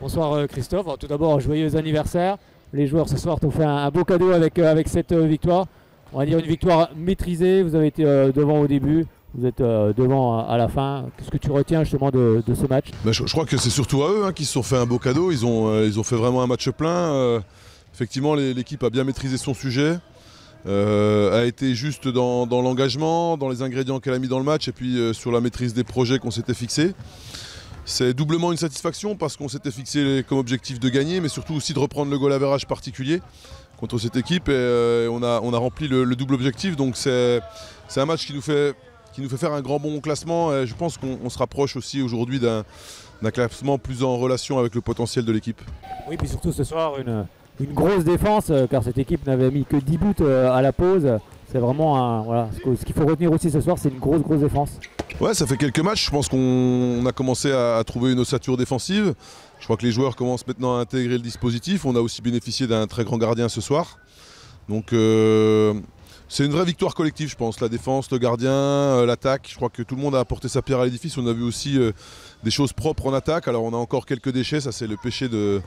Bonsoir Christophe. Alors, tout d'abord, joyeux anniversaire. Les joueurs ce soir t'ont fait un beau cadeau avec cette victoire. On va dire une victoire maîtrisée. Vous avez été devant au début, vous êtes devant à la fin. Qu'est-ce que tu retiens justement de ce match? Je crois que c'est surtout à eux qui se sont fait un beau cadeau. Ils ont fait vraiment un match plein. Effectivement, l'équipe a bien maîtrisé son sujet. A été juste dans l'engagement, dans les ingrédients qu'elle a mis dans le match et puis sur la maîtrise des projets qu'on s'était fixés. C'est doublement une satisfaction parce qu'on s'était fixé comme objectif de gagner, mais surtout aussi de reprendre le goal average particulier contre cette équipe et on a rempli le double objectif. Donc c'est un match qui nous fait faire un grand bon classement et je pense qu'on se rapproche aussi aujourd'hui d'un classement plus en relation avec le potentiel de l'équipe. Oui, puis surtout ce soir une grosse défense car cette équipe n'avait mis que 10 buts à la pause. C'est vraiment voilà, ce qu'il faut retenir aussi ce soir, c'est une grosse défense. Ouais, ça fait quelques matchs, je pense qu'on a commencé à trouver une ossature défensive. Je crois que les joueurs commencent maintenant à intégrer le dispositif. On a aussi bénéficié d'un très grand gardien ce soir. Donc c'est une vraie victoire collective, je pense. La défense, le gardien, l'attaque. Je crois que tout le monde a apporté sa pierre à l'édifice. On a vu aussi des choses propres en attaque. Alors on a encore quelques déchets, ça c'est le péché de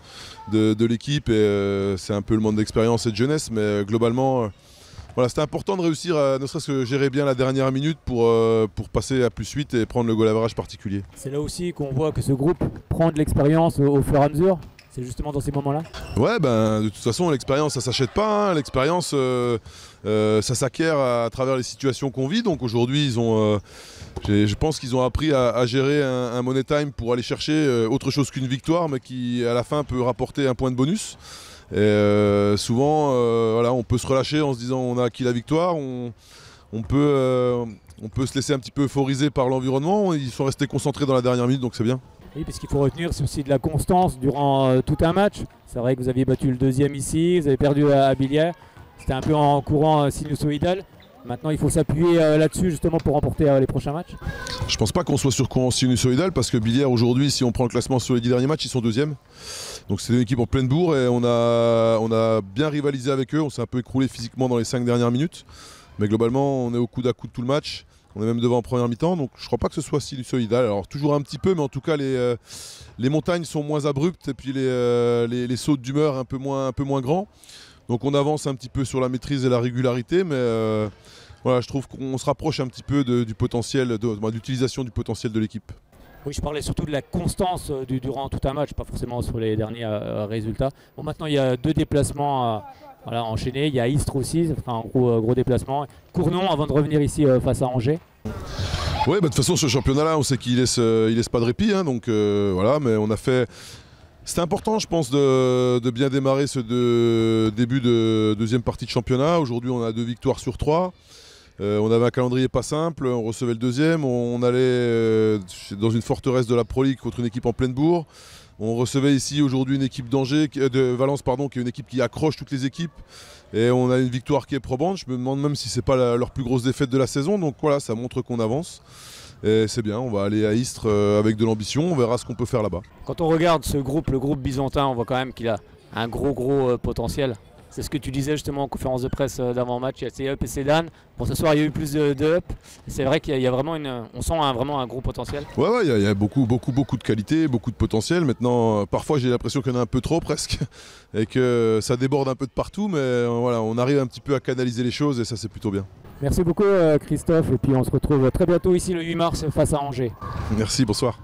l'équipe. Et c'est un peu le manque d'expérience et de jeunesse. Mais globalement... Voilà, c'était important de réussir à ne serait-ce que gérer bien la dernière minute pour passer à +8 et prendre le goal average particulier. C'est là aussi qu'on voit que ce groupe prend de l'expérience au fur et à mesure. C'est justement dans ces moments-là. Ouais, de toute façon, l'expérience, ça s'achète pas. Hein. L'expérience, ça s'acquiert à travers les situations qu'on vit. Donc aujourd'hui, je pense qu'ils ont appris à gérer un money time pour aller chercher autre chose qu'une victoire, mais qui à la fin peut rapporter un point de bonus. Et souvent, voilà, on peut se relâcher en se disant on a acquis la victoire, on peut se laisser un petit peu euphoriser par l'environnement. Ils sont restés concentrés dans la dernière minute, donc c'est bien. Oui, parce qu'il faut retenir, c'est aussi de la constance durant tout un match. C'est vrai que vous aviez battu le deuxième ici, vous avez perdu à Billière. C'était un peu en courant sinusoïdal. Maintenant, il faut s'appuyer là-dessus justement pour remporter les prochains matchs. Je pense pas qu'on soit sur courant sinusoïdal parce que Billière aujourd'hui, si on prend le classement sur les 10 derniers matchs, ils sont deuxième. Donc c'est une équipe en pleine bourre et on a bien rivalisé avec eux. On s'est un peu écroulé physiquement dans les 5 dernières minutes. Mais globalement, on est au coude à coude tout le match. On est même devant en première mi-temps. Donc je crois pas que ce soit sinusoïdal. Alors toujours un petit peu, mais en tout cas les montagnes sont moins abruptes et puis les sauts d'humeur un peu moins grands. Donc on avance un petit peu sur la maîtrise et la régularité, mais voilà, je trouve qu'on se rapproche un petit peu du potentiel, d'utilisation du potentiel de l'équipe. Oui, je parlais surtout de la constance durant tout un match, pas forcément sur les derniers résultats. Bon, maintenant il y a 2 déplacements enchaînés, il y a Istres aussi, ça fera un gros déplacement. Cournon avant de revenir ici face à Angers. Oui, de toute façon ce championnat-là, on sait qu'il laisse pas de répit, hein, donc voilà, mais on a fait... C'était important, je pense, de bien démarrer ce début de deuxième partie de championnat. Aujourd'hui, on a 2 victoires sur 3. On avait un calendrier pas simple, on recevait le deuxième. On allait dans une forteresse de la Pro League contre une équipe en pleine bourre. On recevait ici aujourd'hui une équipe de Valence, qui est une équipe qui accroche toutes les équipes. Et on a une victoire qui est probante. Je me demande même si c'est pas leur plus grosse défaite de la saison. Donc voilà, ça montre qu'on avance. Et c'est bien, on va aller à Istres avec de l'ambition, on verra ce qu'on peut faire là-bas. Quand on regarde ce groupe, le groupe byzantin, on voit quand même qu'il a un gros potentiel. C'est ce que tu disais justement en conférence de presse d'avant-match, il y a C-Up et Sedan. Bon, ce soir il y a eu plus de Up. C'est vrai qu'il y a vraiment on sent vraiment un gros potentiel. Ouais, il y a beaucoup de qualité, beaucoup de potentiel. Maintenant, parfois j'ai l'impression qu'il y en a un peu trop presque et que ça déborde un peu de partout, mais voilà, on arrive un petit peu à canaliser les choses et ça c'est plutôt bien. Merci beaucoup Christophe et puis on se retrouve très bientôt ici le 8 mars face à Angers. Merci, bonsoir.